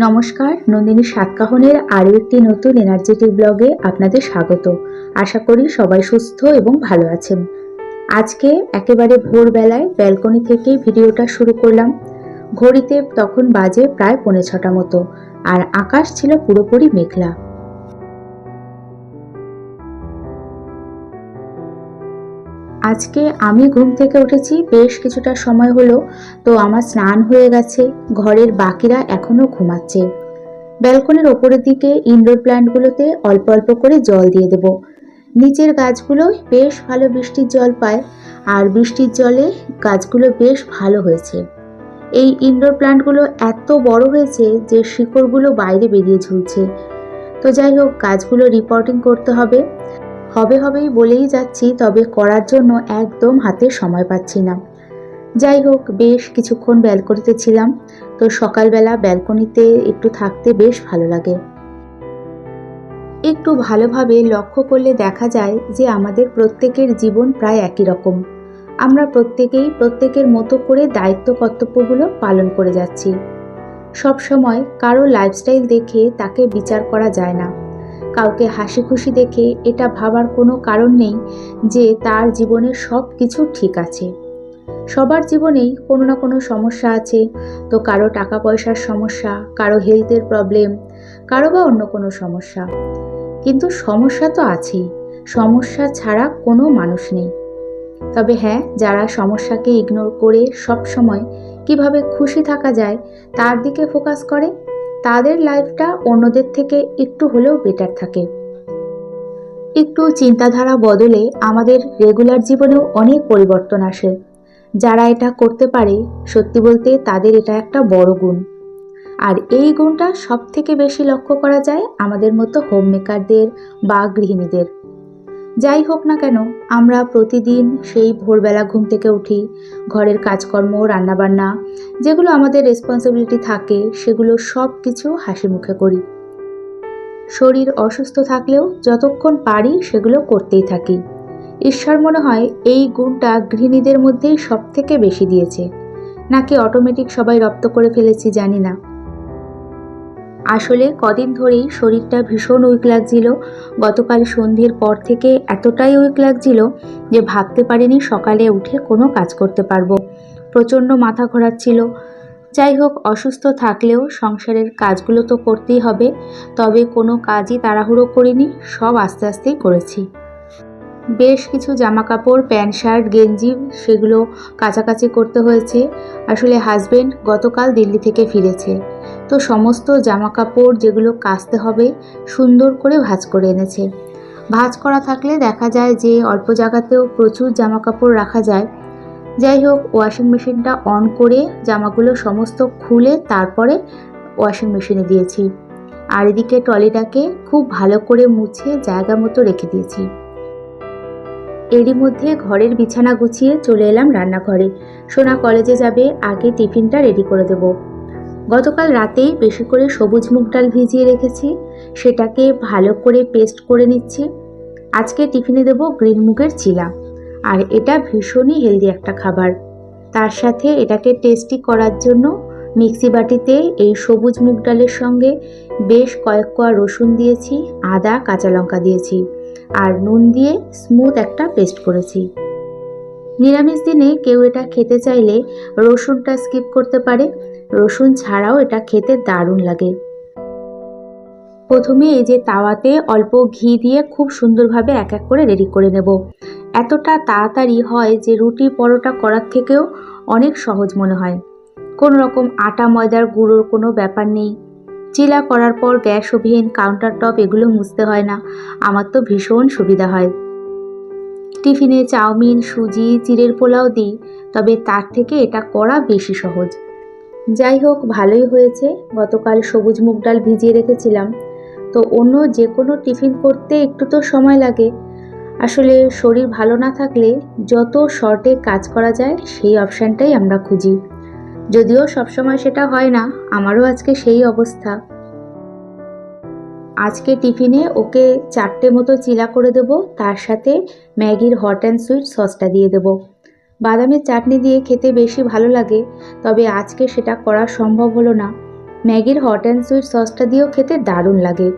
নমস্কার, নন্দিনী সাতকাহনের আরও একটি নতুন এনার্জেটিক ব্লগে আপনাদের স্বাগত। আশা করি সবাই সুস্থ এবং ভালো আছেন। আজকে একেবারে ভোরবেলায় ব্যালকনি থেকেই ভিডিওটা শুরু করলাম। ঘড়িতে তখন বাজে প্রায় 6:45 মতো, আর আকাশ ছিল পুরোপুরি মেঘলা। আজকে আমি ঘুম থেকে উঠেছি বেশ কিছুটা সময় হলো, তো আমার স্নান হয়ে গেছে। ঘরের বাকিরা এখনো ঘুমাচ্ছে। ব্যালকনির ওপরের দিকে ইনডোর প্ল্যান্টগুলোতে অল্প অল্প করে জল দিয়ে দেব। নিচের গাছগুলো বেশ ভালো বৃষ্টির জল পায়, আর বৃষ্টির জলে গাছগুলো বেশ ভালো হয়েছে। এই ইনডোর প্ল্যান্টগুলো এত বড় হয়েছে যে শিকড়গুলো বাইরে বেরিয়ে ঝুলছে। তো যাই হোক, গাছগুলো রিপোর্টিং করতে হবে। হবেই বলেই যাচ্ছি, তবে করার জন্য একদম হাতে সময় পাচ্ছি না। যাই হোক, বেশ কিছুক্ষণ ব্যালকনিতে ছিলাম। তো সকালবেলা ব্যালকনিতে একটু থাকতে বেশ ভালো লাগে। একটু ভালোভাবে লক্ষ্য করলে দেখা যায় যে আমাদের প্রত্যেকের জীবন প্রায় একই রকম। আমরা প্রত্যেকেই প্রত্যেকের মতো করে দায়িত্ব কর্তব্যগুলো পালন করে যাচ্ছি। সব সময় কারো লাইফস্টাইল দেখে তাকে বিচার করা যায় না। কাউকে হাসি খুশি দেখে এটা ভাবার কোনো কারণ নেই যে তার জীবনে সব কিছু ঠিক আছে। সবার জীবনেই কোনো না কোনো সমস্যা আছে। তো কারো টাকা পয়সার সমস্যা, কারো হেলথের প্রবলেম, কারো বা অন্য কোনো সমস্যা। কিন্তু সমস্যা তো আছেই, সমস্যা ছাড়া কোনো মানুষ নেই। তবে হ্যাঁ, যারা সমস্যাকে ইগনোর করে সব সময় কিভাবে খুশি থাকা যায় তার দিকে ফোকাস করে, তাদের লাইফটা অন্যদের থেকে একটু হলেও বেটার থাকে। একটু চিন্তাধারা বদলে আমাদের রেগুলার জীবনেও অনেক পরিবর্তন আসে। যারা এটা করতে পারে, সত্যি বলতে তাদের এটা একটা বড় গুণ। আর এই গুণটা সব থেকে বেশি লক্ষ্য করা যায় আমাদের মতো হোম মেকারদের বা গৃহিণীদের। যাই হোক না কেন, আমরা প্রতিদিন সেই ভোরবেলা ঘুম থেকে উঠি, ঘরের কাজকর্ম, রান্নাবান্না, যেগুলো আমাদের রেসপন্সিবিলিটি থাকে সেগুলো সব কিছু হাসি মুখে করি। শরীর অসুস্থ থাকলেও যতক্ষণ পারি সেগুলো করতেই থাকি। ঈশ্বর মনে হয় এই গুণটা গৃহিণীদের মধ্যেই সব থেকে বেশি দিয়েছে, নাকি অটোমেটিক সবাই রপ্ত করে ফেলেছি জানি না। আসলে কদিন ধরেই শরীরটা ভীষণ উইক লাগছিল। গতকাল সন্ধ্যের পর থেকে এতটাই উইক লাগছিল যে ভাবতে পারিনি সকালে উঠে কোনো কাজ করতে পারবো। প্রচণ্ড মাথা ঘোরাচ্ছিল। যাই হোক, অসুস্থ থাকলেও সংসারের কাজগুলো তো করতেই হবে। তবে কোনো কাজই তাড়াহুড়ো করিনি, সব আস্তে আস্তেই করেছি। বেশ কিছু জামা কাপড়, প্যান্ট শার্ট, গেঞ্জি, সেগুলো কাচাকাচি করতে হয়েছে। আসলে হাজবেন্ড গতকাল দিল্লি থেকে ফিরেছে, তো সমস্ত জামা কাপড় যেগুলো কাচতে হবে সুন্দর করে ভাঁজ করে এনেছে। ভাঁজ করা থাকলে দেখা যায় যে অল্প জায়গাতেও প্রচুর জামা কাপড় রাখা যায়। যাই হোক, ওয়াশিং মেশিনটা অন করে জামাগুলো সমস্ত খুলে তারপরে ওয়াশিং মেশিনে দিয়েছি। আর এদিকে ট্রলিটাকে খুব ভালো করে মুছে জায়গা মতো রেখে দিয়েছি। এরই মধ্যে ঘরের বিছানা গুছিয়ে চলে এলাম রান্নাঘরে। সোনা কলেজে যাবে, আগে টিফিনটা রেডি করে দেব। গতকাল রাতেই বেশি করে সবুজ মুগ ডাল ভিজিয়ে রেখেছি, সেটাকে ভালো করে পেস্ট করে নিচ্ছি। আজকে টিফিনে দেব গ্রিন মুগের চিলা, আর এটা ভীষণই হেলদি একটা খাবার। তার সাথে এটাকে টেস্টি করার জন্য মিক্সি বাটিতে এই সবুজ মুগ ডালের সঙ্গে বেশ কয়েক কোয়া রসুন দিয়েছি, আদা, কাঁচা লঙ্কা দিয়েছি, আর নুন দিয়ে স্মুথ একটা পেস্ট করেছি। নিরামিষ দিনে কেউ এটা খেতে চাইলে রসুনটা স্কিপ করতে পারে, রসুন ছাড়াও এটা খেতে দারুণ লাগে। প্রথমে এই যে তাওয়াতে অল্প ঘি দিয়ে খুব সুন্দরভাবে এক এক করে রেডি করে নেব। এতটা তাড়াতাড়ি হয় যে রুটি পরোটা করার থেকেও অনেক সহজ মনে হয়। কোনো রকম আটা ময়দার গুঁড়োর কোনো ব্যাপার নেই। চিলা করার পর গ্যাস ওভেন, কাউন্টার টপ এগুলো মুছতে হয় না। আমার তো ভীষণ সুবিধা হয়। টিফিনে চাউমিন, সুজি, চিড়ের পোলাও দিই, তবে তার থেকে এটা করা বেশি সহজ। যাই হোক, ভালোই হয়েছে। গতকাল সবুজ মুগ ডাল ভিজিয়ে রেখেছিলাম, তো অন্য যে কোনো টিফিন করতে একটু তো সময় লাগে। আসলে শরীর ভালো না থাকলে যত শর্টে কাজ করা যায় সেই অপশানটাই আমরা খুঁজি। যদিও সবসময় সেটা হয় না, আমারও আজকে সেই অবস্থা। আজকে টিফিনে ওকে 4টে মতো চিলা করে দেব, তার সাথে ম্যাগির হট অ্যান্ড সুইট সসটা দিয়ে দেব। বাদামের চাটনি দিয়ে খেতে বেশি ভালো লাগে, তবে আজকে সেটা করা সম্ভব হলো না। ম্যাগির হট অ্যান্ড সুইট সসটা দিয়েও খেতে দারুণ লাগে।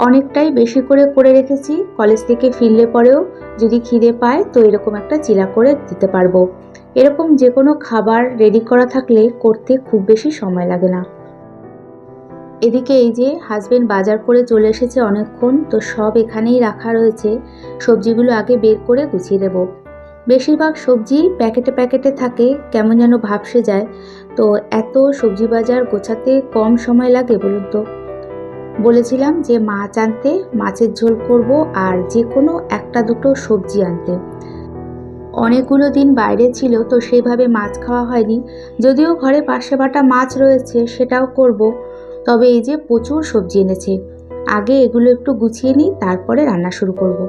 অনেকটাই বেশি করে করে রেখেছি, কলেজ থেকে ফিরলে পরেও যদি খিদে পায় তো এরকম একটা চিলা করে দিতে পারবো। এরকম যে কোনো খাবার রেডি করা থাকলে করতে খুব বেশি সময় লাগে না। এদিকে এই যে হাজবেন্ড বাজার করে চলে এসেছে অনেকক্ষণ, তো সব এখানেই রাখা রয়েছে। সবজিগুলো আগে বের করে গুছিয়ে দেব। বেশিরভাগ সবজি প্যাকেটে প্যাকেটে থাকে, কেমন যেন ভাবসে যায়। তো এত সবজি বাজার গোছাতে কম সময় লাগে বলুন তো। বলেছিলাম যে মাছ আনতে, মাছের ঝোল করব, আর যে কোনো একটা দুটো সবজি আনতে। অনেকগুলো দিন বাইরে ছিল তো সেইভাবে মাছ খাওয়া হয়নি, যদিও ঘরে পাশে বাটা মাছ রয়েছে সেটাও করব। তবে এই যে প্রচুর সবজি এনেছে, আগে এগুলো একটু গুছিয়ে নিই, তারপরে রান্না শুরু করব।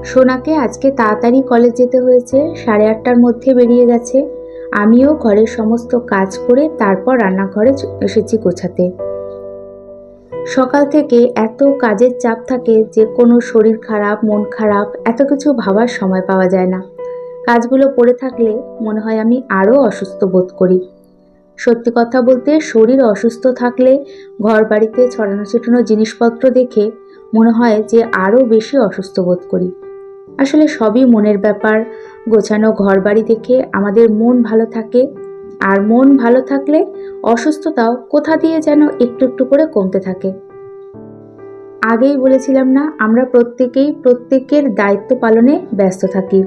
সোনাকে আজকে তাড়াতাড়ি কলেজ যেতে হয়েছে, 8:30টার মধ্যে বেরিয়ে গেছে। আমিও ঘরের সমস্ত কাজ করে তারপর রান্নাঘরে এসেছি গোছাতে। সকাল থেকে এত কাজের চাপ থাকে যে কোনো শরীর খারাপ, মন খারাপ, এত কিছু ভাবার সময় পাওয়া যায় না। কাজগুলো পড়ে থাকলে মনে হয় আমি আরও অসুস্থ বোধ করি। সত্যি কথা বলতে শরীর অসুস্থ থাকলে ঘর বাড়িতে ছড়ানো ছিটানো জিনিসপত্র দেখে মনে হয় যে আরও বেশি অসুস্থ বোধ করি। আসলে সবই মনের ব্যাপার। গোছানো ঘর বাড়ি দেখে আমাদের মন ভালো থাকে, আর মন ভালো থাকলে অসুস্থতাও কোথা দিয়ে যেন একটু একটু করে কমতে থাকে। আগেই বলেছিলাম না, আমরা প্রত্যেকেই প্রত্যেকের দায়িত্ব পালনে ব্যস্ত থাকি,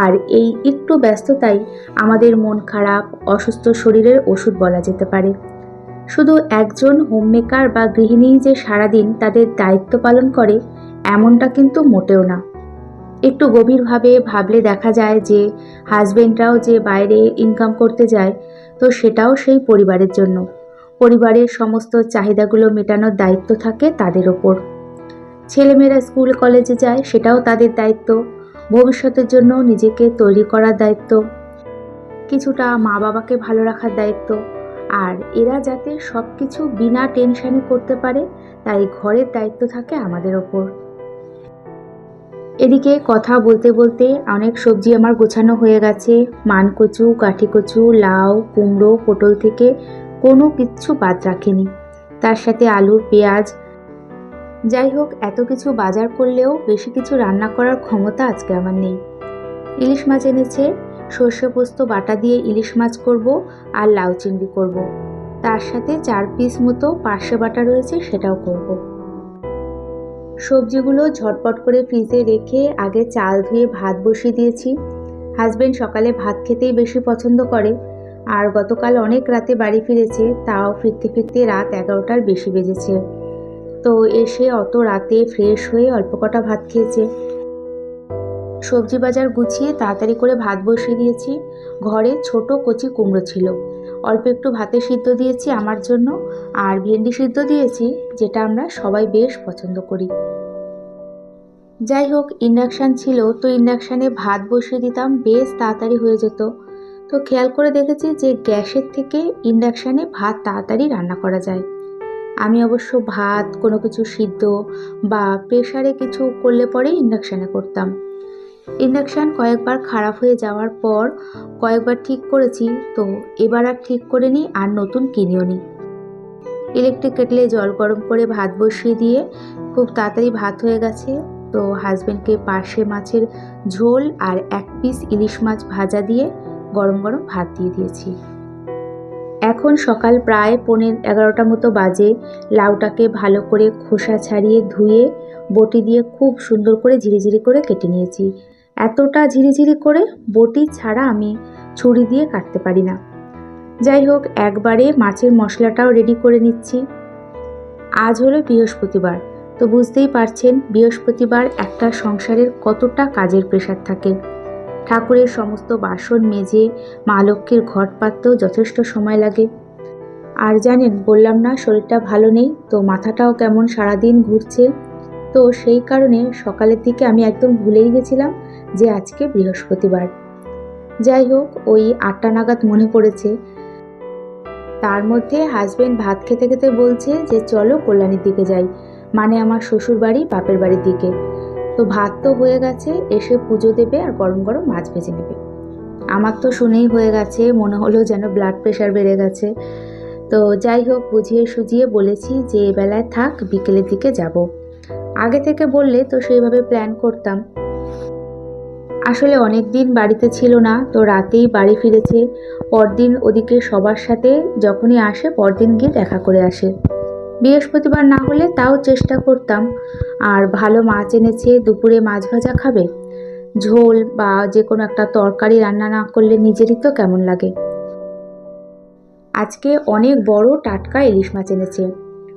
আর এই একটু ব্যস্ততাই আমাদের মন খারাপ, অসুস্থ শরীরের ওষুধ বলা যেতে পারে। শুধু একজন হোমমেকার বা গৃহিণী যে সারাদিন তাদের দায়িত্ব পালন করে এমনটা কিন্তু মোটেও না। একটু গভীরভাবে ভাবলে দেখা যায় যে হাজবেন্ডরাও যে বাইরে ইনকাম করতে যায়, তো সেটাও সেই পরিবারের জন্য। পরিবারের সমস্ত চাহিদাগুলো মেটানোর দায়িত্ব থাকে তাদের ওপর। ছেলেমেয়েরা স্কুল কলেজে যায়, সেটাও তাদের দায়িত্ব। ভবিষ্যতের জন্য নিজেকে তৈরি করার দায়িত্ব, কিছুটা মা বাবাকে ভালো রাখার দায়িত্ব। আর এরা যাতে সব কিছু বিনা টেনশনে করতে পারে, তাই ঘরের দায়িত্ব থাকে আমাদের ওপর। এদিকে কথা বলতে বলতে অনেক সবজি আমার গোছানো হয়ে গেছে। মানকচু, কাঠিকচু, লাউ, কুমড়ো, পটল থেকে কোনো কিচ্ছু বাদ রাখেনি। তার সাথে আলু, পেঁয়াজ। যাই হোক, এত কিছু বাজার করলেও বেশি কিছু রান্না করার ক্ষমতা আজকে আমার নেই। ইলিশ মাছ এনেছে, সর্ষে পোস্ত বাটা দিয়ে ইলিশ মাছ করব, আর লাউ চিংড়ি করব। তার সাথে 4 পিস মতো পার্শে বাটা রয়েছে, সেটাও করব। সবজিগুলো ঝটপট করে ফ্রিজে রেখে আগে চাল ধুয়ে ভাত বসিয়ে দিয়েছি। হাজবেন্ড সকালে ভাত খেতেই বেশি পছন্দ করে, আর গতকাল অনেক রাতে বাড়ি ফিরেছে, তাও ফিরতে ফিরতে রাত 11টার বেশি বেজেছে। তো এসে অত রাতে ফ্রেশ হয়ে অল্প কটা ভাত খেয়েছে। সবজি বাজার গুছিয়ে তাড়াতাড়ি করে ভাত বসিয়ে দিয়েছি। ঘরে ছোট কচি কুমড়ো ছিল, অল্প একটু ভাতে সিদ্ধ দিয়েছি আমার জন্য, আর ভেন্ডি সিদ্ধ দিয়েছি, যেটা আমরা সবাই বেশ পছন্দ করি। যাই হোক, ইন্ডাকশান ছিল তো ইন্ডাকশানে ভাত বসিয়ে দিতাম, বেশ তাড়াতাড়ি হয়ে যেত। তো খেয়াল করে দেখেছি যে গ্যাসের থেকে ইন্ডাকশানে ভাত তাড়াতাড়ি রান্না করা যায়। আমি অবশ্য ভাত, কোনো কিছু সিদ্ধ বা প্রেসারে কিছু করলে পরেই ইন্ডাকশানে করতাম। ইন্ডাকশান কয়েকবার খারাপ হয়ে যাওয়ার পর কয়েকবার ঠিক করেছি, তো এবার আর ঠিক করে নিই, আর নতুন কিনেও নিই। ইলেকট্রিক কেটলে জল গরম করে ভাত বসিয়ে দিয়ে খুব তাড়াতাড়ি ভাত হয়ে গেছে। তো হাজবেন্ডকে পার্শে মাছের ঝোল আর 1 পিস ইলিশ মাছ ভাজা দিয়ে গরম গরম ভাত দিয়ে দিয়েছি। এখন সকাল প্রায় 11:15 মতো বাজে। লাউটাকে ভালো করে খোসা ছাড়িয়ে ধুয়ে বটি দিয়ে খুব সুন্দর করে ঝিরিঝিরি করে কেটে নিয়েছি। এতটা ঝিরিঝিরি করে বটি ছাড়া আমি ছুরি দিয়ে কাটতে পারি না। যাই হোক, একবারে মাছের মশলাটাও রেডি করে নিচ্ছি। আজ হলো বৃহস্পতিবার, তো বুঝতেই পারছেন বৃহস্পতিবার একটা সংসারের কতটা কাজের প্রেশার থাকে। ঠাকুরের সমস্ত বাসন মেজে মা লক্ষ্মীর ঘট পাততেও যথেষ্ট সময় লাগে। আর জানেন, বললাম না শরীরটা ভালো নেই, তো মাথাটাও কেমন সারাদিন ঘুরছে। তো সেই কারণে সকালের দিকে আমি একদম ভুলেই গেছিলাম যে আজকে বৃহস্পতিবার। যাই হোক, ওই 8টা নাগাদ মনে পড়েছে। তার মধ্যে হাজবেন্ড ভাত খেতে খেতে বলছে যে চলো কল্যাণীর দিকে যাই, মানে আমার শ্বশুর বাড়ি, বাপের বাড়ির দিকে। তো ভাত তো হয়ে গেছে, এসে পুজো দেবে আর গরম গরম মাছ ভেজে নেবে। আমার তো শুনেই হয়ে গেছে, মনে হলো যেন ব্লাড প্রেশার বেড়ে গেছে। তো যাই হোক, বুঝিয়ে সুঝিয়ে বলেছি যে এবেলায় থাক, বিকেলের দিকে যাব। আগে থেকে বললে তো সেইভাবে প্ল্যান করতাম। আসলে অনেক দিন বাড়িতে ছিল না, তো রাতেই বাড়ি ফিরেছে। পরদিন ওদিকে সবার সাথে যখনই আসে পরদিন গিয়ে দেখা করে আসে। বৃহস্পতিবার না হলে তাও চেষ্টা করতাম। আর ভালো মাছ এনেছে, দুপুরে মাছ ভাজা খাবে, ঝোল বা যে কোনো একটা তরকারি রান্না না করলে নিজেরই তো কেমন লাগে। আজকে অনেক বড় টাটকা ইলিশ মাছ এনেছে।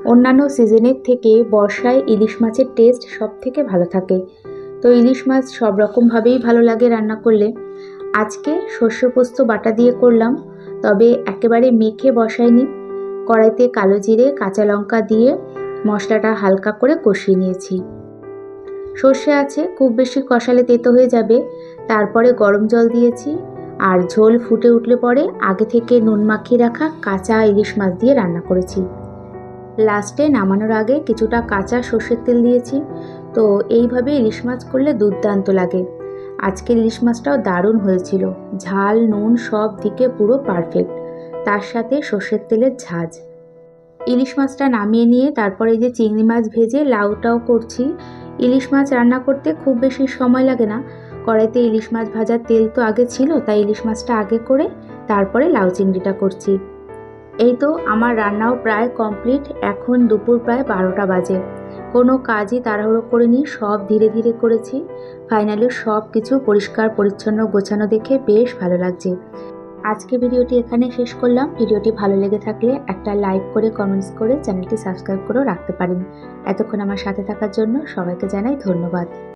অন্যান্য সিজনের থেকে বর্ষায় ইলিশ মাছের টেস্ট সব থেকে ভালো থাকে। তো ইলিশ মাছ সব রকমভাবেই ভালো লাগে রান্না করলে। আজকে সর্ষে পোস্ত বাটা দিয়ে করলাম, তবে একেবারে মেখে বসাইনি। কড়াইতে কালো জিরে কাঁচা লঙ্কা দিয়ে মশলাটা হালকা করে কষিয়ে নিয়েছি। সর্ষে আছে, খুব বেশি কষালে তেতো হয়ে যাবে। তারপরে গরম জল দিয়েছি, আর ঝোল ফুটে উঠলে পরে আগে থেকে নুন মাখিয়ে রাখা কাঁচা ইলিশ মাছ দিয়ে রান্না করেছি। লাস্টে নামানোর আগে কিছুটা কাঁচা সর্ষের তেল দিয়েছি। তো এইভাবে ইলিশ মাছ করলে দুর্দান্ত লাগে। আজকের ইলিশ মাছটাও দারুণ হয়েছিল, ঝাল নুন সব দিকে পুরো পারফেক্ট, তার সাথে সর্ষের তেলের ঝাঁঝ। ইলিশ মাছটা নামিয়ে নিয়ে তারপরে এই যে চিংড়ি মাছ ভেজে লাউটাও করছি। ইলিশ মাছ রান্না করতে খুব বেশি সময় লাগে না। কড়াইতে ইলিশ মাছ ভাজার তেল তো আগে ছিল, তাই ইলিশ মাছটা আগে করে তারপরে লাউ চিংড়িটা করছি। এই তো আমার রান্নাও প্রায় কমপ্লিট। এখন দুপুর প্রায় 12টা বাজে। কোনো কাজই তাড়াহুড়ো করিনি, সব ধীরে ধীরে করেছি। ফাইনালি সব কিছু পরিষ্কার পরিচ্ছন্ন গোছানো দেখে বেশ ভালো লাগছে। আজকে ভিডিওটি এখানে শেষ করলাম। ভিডিওটি ভালো লেগে থাকলে একটা লাইক করে কমেন্টস করে চ্যানেলটি সাবস্ক্রাইব করেও রাখতে পারেন। এতক্ষণ আমার সাথে থাকার জন্য সবাইকে জানাই ধন্যবাদ।